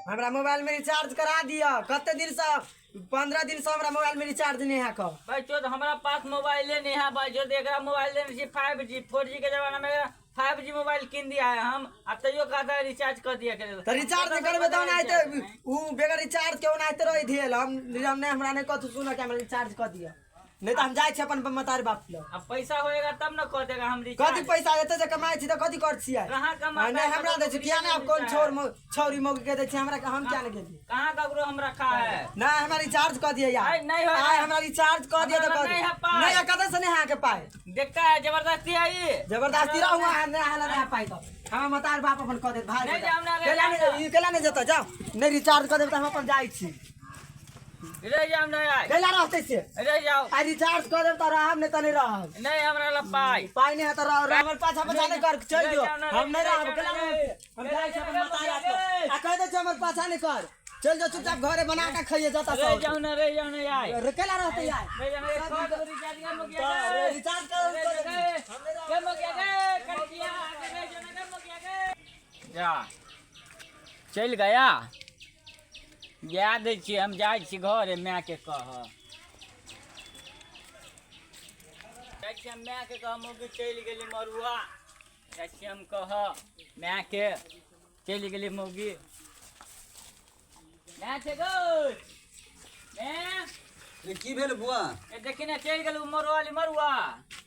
हमरा मोबाइल में रिचार्ज करा दिया। कते दिन से 15 दिन से हमरा मोबाइल में रिचार्ज नहीं है का भाई जो हमारा पास मोबाइल नहीं है भाई जो देख रहा मोबाइल लेने से 5G 4G के जमाना में 5G मोबाइल किन दिया है हम अब तैयो कहता है रिचार्ज कर दिया करे तो रिचार्ज नहीं करबे तो ना आते उ बेगर रिचार्ज क्यों ना आते रही धेल हम ने हमरा ने कथु सुन के हमरा रिचार्ज कर दिया नहीं तो हम जाय छ अपन मतार बाप ल। अब पैसा होएगा तब न कर देगा हम रिचार्ज। कथि पैसा एते जे कमाई छी त कथि कर छियै कहां कमाई नहीं हमरा दे छी किया ने आप कौन छौरी मौगी के दे छी हमरा हम क्या लगे दी कहां ककरो हम रखा है ना हमरा रिचार्ज कर दिया यार नहीं हो हमरा रिचार्ज कर दिया तो कर नहीं कदे से नहीं के पाए देखता है जबरदस्ती है ये जबरदस्ती रहू ना हाला ना पाए तो हम मतार बाप अपन कर दे भाई केला नहीं जता जाओ नहीं रिचार्ज कर दे त हम अपन जाई छी रह जाओ नहीं आए केला रहते से रह जाओ आ रिचार्ज कर दे त रहब नहीं त नहीं रहब नहीं हमरा ला पाई नहीं है तो हमर पाछा पाछा नहीं कर चल दियो हम नहीं रहब केला हम जाई छी अपन मतार बाप आ कह दे छ हमर पाछा नहीं कर चल जो चुपचाप घरे बना के खाइए जाता रह जाओ नहीं आए केला रहते यार रह जाओ रिचार्ज कर मुकिया रिचार्ज कर के मुकिया के कर दिया रह जाओ के मुकिया के जा चल गया याद छी हम जाय छी घरे माय के कह जाय छी हम माय के कह मौगी चल गेली मरुआ जाय छी हम कह माय के चल गेली मौगी माय छे गो माय रे की भेल बुआ ए देखी ना चल गेल मरुआ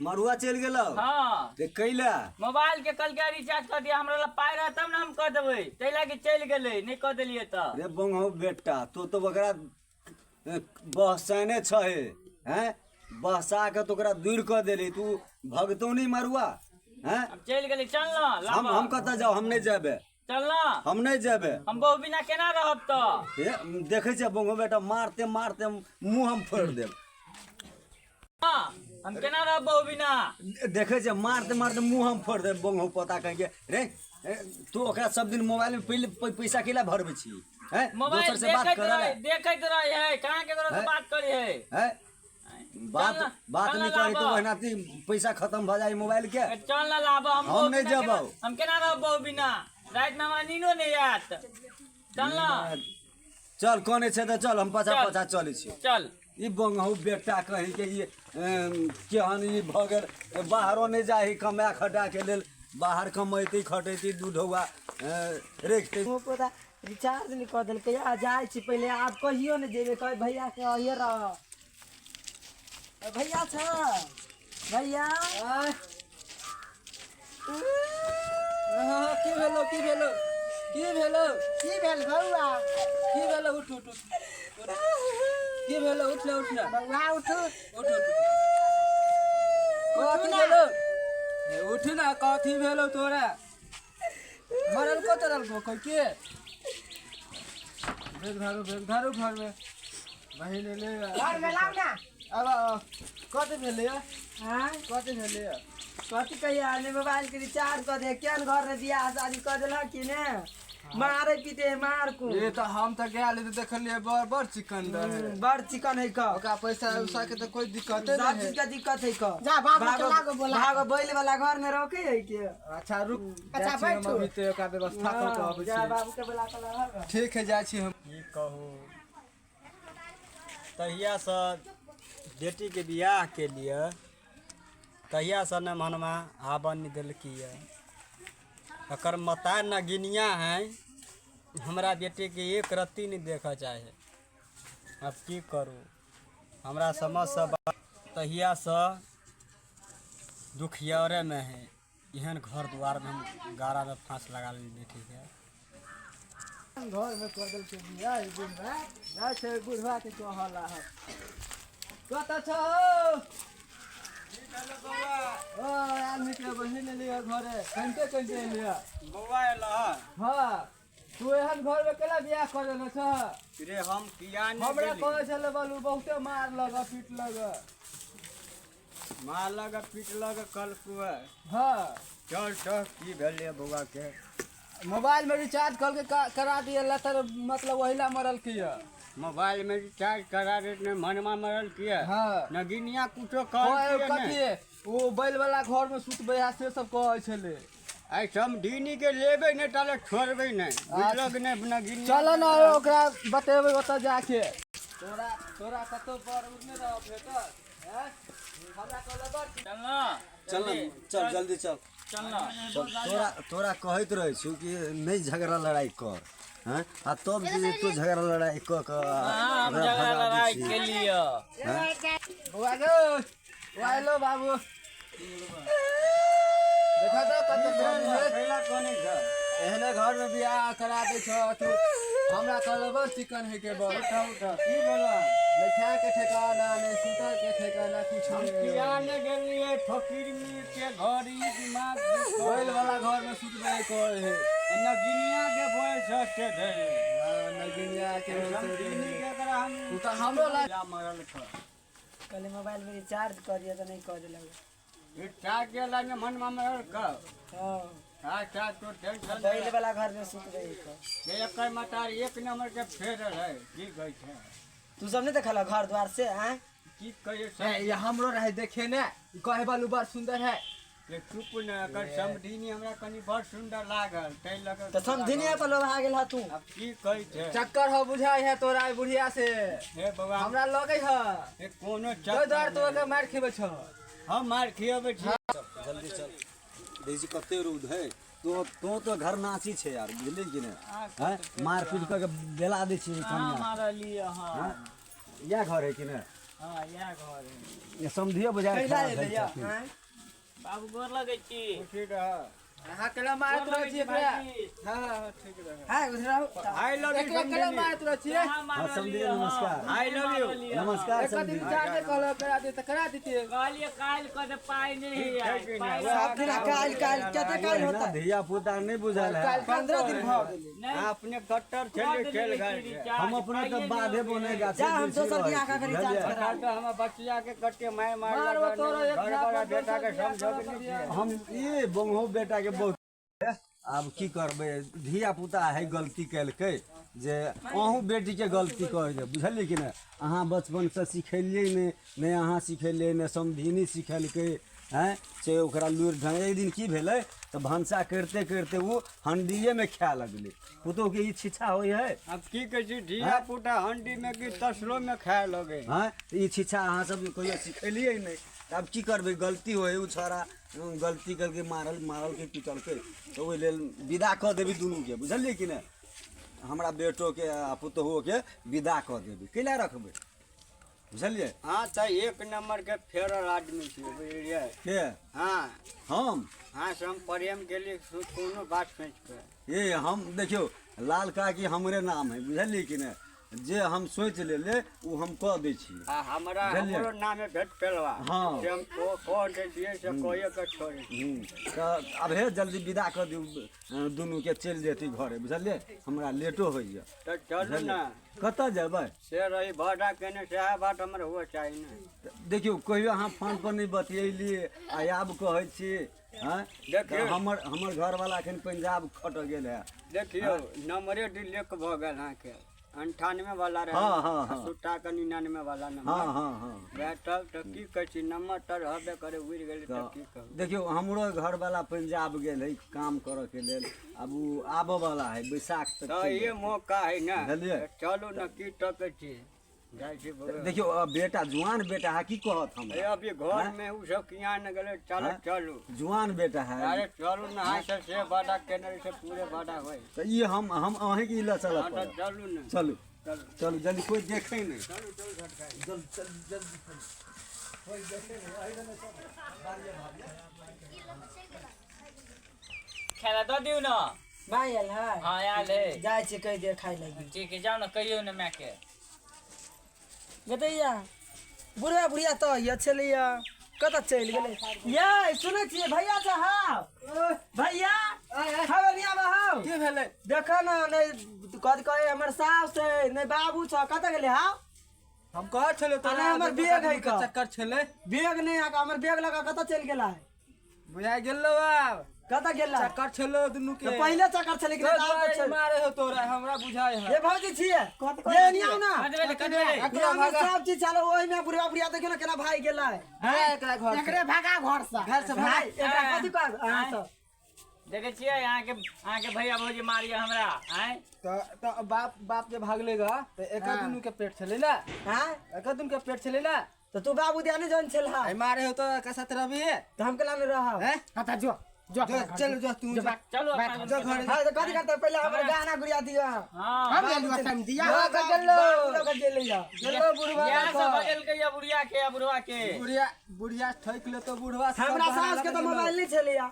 मरुआ चल गेलो हां रे कैला मोबाइल के कल के रिचार्ज कर दिया हमरा ला पाई रहा तब ना हम कर देबै तैला के चल गेलै नहीं कर देलिए त रे बंगो बेटा तो बकरा बहसाने छहे हैं बहसा के तो ओकरा दूर कर देली तू भगतो नहीं मरुआ हैं अब चल गेलै चल ना हम कत जाओ हम नहीं जेबे चल ना हम नहीं जेबे हम बहु बिना केना रहब त देखे छे बंगो बेटा मारते मारते मुंह हम फोड़ देब हां हम केना रहब बहु बिना देखे छे मारते मारते मुंह हम फोड़ देब बंगो पता कह के रे तू ओकरा सब दिन मोबाइल में पहले पैसा केला भरबे छी हैं मोबाइल से बात कर देखैत रहे है कहां के से बात करी है हैं बात नहीं करी तो वहनाती पैसा खत्म भ जाई मोबाइल के चल ना लाब हम नहीं जेबो हम केना रहब बहु बिना रात में हमरा नींदो नहीं आत चल ना चल कोने छे तो चल हम पछा पछा चले छी चल ई बंगहु बेटा कहि के ये केहन ई भगर बाहरो नहीं जाही कमा खटा के लेल बाहर कमैती खटैती दूध हुआ रेखते वो पता रिचार्ज नहीं कर देल के आ जाय छी पहले आप कहियो नहीं जेबे कह भैया के अहिए रह भैया छ भैया की भेलो की भेलो की भेलो की भेल बउआ की भेलो उठ उठ की भेलो उठ ना बउआ उठ उठ कथी भेलो उठ ना कथी भेलो तोरा मरल को तरल को कोई के बेग धारो घर में बहिन ले घर में लाओ ना अब कथी भेले हां कथी भेले कथी कहिया ने मोबाइल के रिचार्ज कर दे केन घर रे बियाह शादी कर देला कि ने मारे पीटे मार को ये तो हम तो गेल तो देखलिए बड़ चिकन रहे बड़ चिकन है का ओका पैसा उसा के तो कोई दिक्कत नहीं सब चीज का दिक्कत है का जा बाबू के लागो बोला भागो बैल वाला घर में रखे है के अच्छा रुक अच्छा बैठ अभी तो का व्यवस्था कर के आबै जा बाबू के बोला के लगा ठीक है जाय छी हम की कहू तहिया से बेटी के बियाह के लिए तहिया से न मनवा आबन नहीं दिलकिए अकर मता न गिनिया है हमरा बेटे के एक रत्ती नहीं देखा चाहे अब की करूँ हमरा समझ से तहिया से दुखियारे में है एहन घर द्वार में हम गारा में फांस लगा ली बेटी के घर में कदल के बियाह बुढ़वा जा छै बुढ़वा के कहला है कत छ ओ आदमी के बहिन लिया घरे कंटे लिया बउआ एला हां तू एहन घर में केला बियाह कर देना छ रे हम किया हमरा कहे छले बालू बहुते मार लगा पीट लगा मार लगा पीट लगा कल कुआ हां चल चल की भेले बउआ के मोबाइल में रिचार्ज करके करा दिए लतर मतलब वहीला मरल किया मोबाइल में रिचार्ज करा देने मनमा मरल किया हां नगिनिया कुछो कर कथी वो बैल वाला घर में सुत बैहा से सब कहे छले आई समधीनी के लेबे नहीं ताले छोड़बे नहीं बुझलक नहीं अपना गिनी चलो ना ओकरा बतेबै ओतऽ जाके तोरा तोरा कतौ पर उठने रह भेटल हैं हमरा कहले बड़ चल ना चल चल जल्दी चल चल ना तोरा तोरा कहैत रहै छी कि नहीं झगड़ा लड़ाई कर हैं आ तब जे तू झगड़ा लड़ाई क हाँ, हम झगड़ा लड़ाई के लिए बुआ गो वाइलो बाबू देखा तो कत पहिला कोने घर एहने घर में बियाह करा दे छ तू हमरा कहले बड़ चिकन है के बड़ की बोला बैठा के ठिकाना ने सुतर के ठिकाना कुछ हम नहीं किया ने गेलिए फकीर मी के घर ई दिमाग बैल वाला घर में सुतबे कर है न गिनिया के बोल सस्ते धरे नगिनिया के समधीनी के करा हम तू तो हमरो ला या मरल ख कल मोबाइल में रिचार्ज करिए तो नहीं कर लगे ये टा के लाने मन में मरल क हां अच्छा तो टेंशन बैल वाला घर में सुत रही है ये एक मतार एक नंबर के फेरल है की गई है तू सब नहीं देखला घर द्वार से हैं की कहे ए, ये हमरो रहे देखे ने कहे बालू बड़ सुंदर है के चुप न कर समधीनी हमरा कनी बड़ सुंदर लागल तै लगे तो समझिनिया पर लोग आ गेल ह तू अब की कही थे चक्कर हो बुझाई है तोरा बुढ़िया से हे भगवान हमरा लगे है ए कोनो तो दर तो के मार खेबे छ हम मार खियाबे छी जल्दी चल देखी कते रूद है तो घर नाची छे यार बुझली कि नहीं हैं मारपीट करके बेला दै छी कनिया हमारा लिए हाँ हैं? या घर है कि नहीं हाँ यह घर है ये समझिए बुझाए कैला खराब है है भैया छथिन। हैं बाबू गोर लगे छी ठीक रह हां केला मारत रह छी एकरा हां ठीक रहे हां उधर आई लव यू एकरा केला मारत रह छी हाँ समझिए नमस्कार आई लव यू नमस्कार एक दिन समझिए जाके कहलो करा दे त करा देते कहलिए काल कदे पाई नहीं है पाई सब दिन काल काल केते काल होता धिया पुता नहीं बुझल है 15 दिन भ गेल नहीं अपने कट्टर खेल खेल गए हम अपने तो बाधे बनेगा जा हम दोसर बियाह का करी चार्ज करा तो हम बच्चिया के कट्टे मार मार मारबो तोरो एक बड़ा बेटा के समझ नहीं हम ये बंगो बेटा के बहुत अब की करबे धिया पुता है गलती कैलकै जे अहूँ बेटी के गलती कर दे बुझलिए कि नहीं अहाँ बचपन से सिखेलिए नहीं अहाँ सिखेलिए नहीं समधीनी सिखेलकै हैं से ओकरा लुरि ढंग एक दिन की भेलै तो भनसा करते करते वो हंडिये में खाए लगले पुतोह के ई छिछा होय है अब की कह छी धिया पुता हंडी में की तसलो में खाए लगे हैं ई छिछा अहाँ सब कहियो सिखेलिए नहीं अब की करबे गलती होय उ छोरा गलती करके मारल के पीटल के तो ओहि लेल विदा कऽ देबी दुनू के बुझलिए कि नहीं हमरा बेटो के आ पुतोहो के विदा कऽ देबी कैला रखबै बुझलिए हाँ तो एक नंबर के फेरल आदमी छी बुझलिए के हाँ हम हाँ से हम प्रेम के लिए कोनो बात सोच पे ये हम देखियो लाल का की हमरे नाम है बुझलिए कि नहीं जे हम सोच ले उ हम कह दै छी हमरा बुझलिए? हमरो नाम है भेट पेलवा हाँ। से हम को दे दिए से कोई के छोड़ी तो अब हे जल्दी विदा कर दियौ दुनू के चलि जेती घरे बुझलिए हमरा लेटो होइए तो चलू ना कतऽ जेबै से रही भाड़ा केने से बात हमर हुआ चाहिए ना देखियो कहियो अहाँ फोन पर नहीं बतियैलिए आ आब कहै छी हैं देखियौ। हमर घर वाला एखन पंजाब खट गेल है देखियो नंबरे डिलीट भ गेल अहाँ के 98 वाला रहे हाँ, हाँ, हाँ। सुट्टा के 99 वाला हाँ नंबर हाँ हाँ बैठल तो की कहै छी नंबर तर हबे करे उड़ गेल तो की कहू देखियो हमरो घर वाला पंजाब गेल है काम करे के लेल अब उ आबऽ वाला है बैसाख तक तो चलि ये जायत। मौका है ना बुझलिए? चलू ना की टके छी जाइ छी बगल। देखियो बेटा जुआन बेटा है की कहत हम अरे अभी घर में उ सब किया न गेले चलो हाँ? चलू जुआन बेटा है अरे चलू ना हां से बड़ा केने से पूरे बड़ा होय तो ये हम अहीं के इला चलत हाँ तो पड़त। चलू ना चलू चलू चलू जल्दी कोई देखे नहीं खेला दो दियो ना भाई आयल है हाँ आयल है जाय छी कहि दे खाइ लगी ठीक है जाओ ना कहियो ना मैं के बेटैया बुढ़िया बुढ़िया तो ये चलिया कत चल गेले ये सुनै छियै भैया साहब भैया खबरिया बहाओ की भेले देखो ना नहीं कद कहे हमर सास है नहीं बाबू छ कत गेले हा हम कह छले तो अरे हमर बैग है का चक्कर छले बैग नहीं आका हमर बैग लगा कत चल गेला है बुझा गेलो बाब कत गेला है? चक्कर छलो दुनु के तो पहले चक्कर चले गेले तो आब चल मारे हो तोरा हमरा बुझाय है ये भौजी छियै ये नहीं आओ ना कदवे एकरा में सब चीज चलो ओहि में बुढ़िया बुढ़िया देखियो ना केना भाई गेला है एकरा घर एकरे भागा घर से घर से भाग। भाई एकरा कथि कर अहाँ सब देखे छियै अहाँके भैया भौजी मारिया हमरा आय तो बाप जे भागलेगा तो एक दुनू के पेट चले ना हाँ एक दुनू के पेट चले ना तो तू बाबू दिया नहीं जौन छल आई मारे हो तो कैसा तरह भी है तो हम केला में रह हैं हां जो चलो जो तू चलो जो घर हाँ तो कथी करते पहले हमारे गाना गुड़िया दिया हाँ हम ले लिया टाइम दिया चलो बुढ़वा यहाँ से बगल के या बुढ़िया के या बुढ़वा के बुढ़िया ठोक ले तो बुढ़वा हमरा सास के तो मोबाइल नहीं छलिया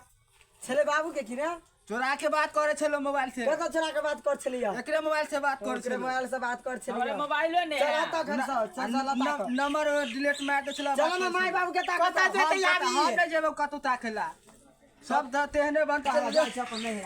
छले बाबू के किने चोरा के बात करे छलो मोबाइल से कतो चोरा के बात कर छलिया एकरे मोबाइल से बात कर ओकरे मोबाइल से बात कर हमारे छलिया मोबाइलो ने चला तो घर से चला तो नंबर डिलीट मार दे छलो चलो ना माई बाबू के ताकत कता जेते याबी हम नहीं जेबो कतु ताखेला सब द तेहने बन चल जा अपन नहीं